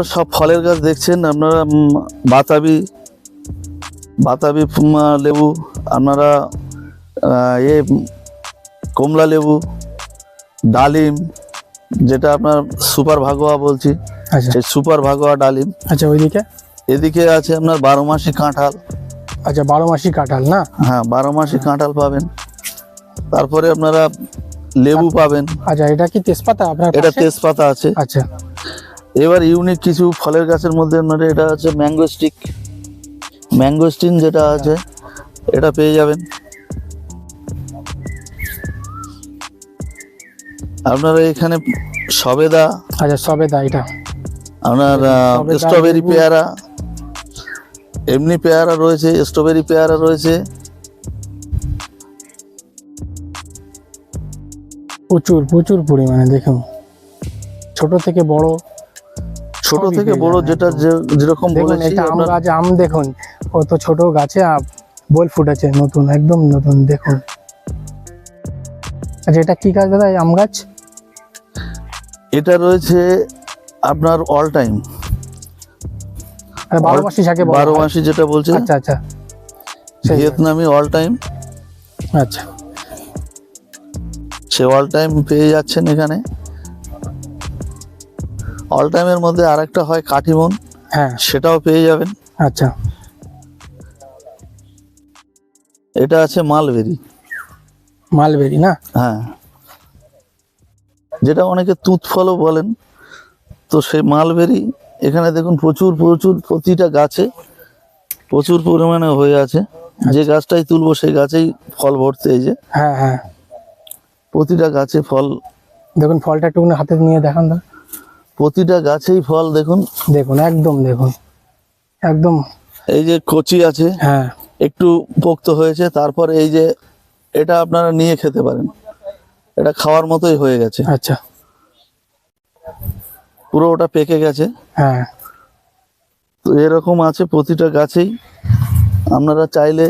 সব ফলের গাছ দেখছেন আপনারা, বাতাবি বাতাবি লেবু, আপনারা কমলা লেবু, ডালিম, যেটা আপনার সুপার ভাগোয়া বলছি, আচ্ছা সেই সুপার ভাগোয়া ডালিম। আচ্ছা, ওইদিকে এদিকে আছে আপনার 12 মাসি কাঁঠাল। আচ্ছা, 12 মাসি কাঁঠাল না? হ্যাঁ, 12 মাসি কাঁঠাল পাবেন। তারপরে আপনারা লেবু পাবেন। আচ্ছা, এটা কি তেজপাতা আপনার এটা পাশে? তেজপাতা আছে। আচ্ছা এবার ইউনিক কিছু ফলের গাছের মধ্যে আপনার এটা আছে ম্যাঙ্গোস্টিক, ম্যাঙ্গোস্টিন যেটা আছে এটা পেয়ে যাবেন। আপনারা এখানে সবেদা, আচ্ছা, সবেদা, এটা আপনার সবেদা, স্ট্রবেরি লেবু। পেয়ারা, এমনি পেয়ারা রয়েছে, স্ট্রবেরি পেয়ারা রয়েছে। প্রচুর প্রচুর পরিমাণে দেখুন, ছোট থেকে বড়, ছোট সবই থেকে পেয়ে বড় যাবেন যেটা যেরকম দেখুন। বলেছি এটা আম আপনার। গাছ, আম দেখুন কত ছোট গাছে বল ফুটেছে, নতুন, একদম নতুন দেখুন। আচ্ছা, এটা কি গাছ দাদা, এই আম গাছ? এটা রয়েছে আপনার অল টাইম, 12 মাসি যাকে বলা 12 হয়। মাসি যেটা বলছে, আচ্ছা আচ্ছা, সেই গাছ। ভিয়েতনামি অল টাইম। আচ্ছা সে অল টাইম পেয়ে যাচ্ছেন এখানে। অল টাইমের মধ্যে আরেকটা হয় কাটিমন, হ্যাঁ, সেটাও পেয়ে যাবেন। আচ্ছা, এটা আছে মালবেরি। মালবেরি না? হ্যাঁ, যেটা অনেকে তুত ফলও বলেন, তো সেই মালবেরি এখানে দেখুন প্রচুর প্রচুর, প্রতিটা গাছে প্রচুর পরিমাণে হয়ে আছে। যে গাছটাই তুলবো সেই গাছেই ফল ভরতে, এই যে হ্যাঁ হ্যাঁ, প্রতিটা গাছে ফল, দেখুন ফলটা একটু হাতে নিয়ে দেখান দাদা। প্রতিটা গাছেই ফল দেখুন। দেখুন একদম, দেখুন একদম। এই যে কচি আছে, হ্যাঁ, একটু পোক্ত হয়েছে, তারপর এই যে এটা আপনারা নিয়ে খেতে পারেন, এটা খাওয়ার মতোই হয়ে গেছে, আচ্ছা, পুরো ওটা পেকে গেছে। হ্যাঁ তো এরকম আছে প্রতিটা গাছেই, আপনারা চাইলে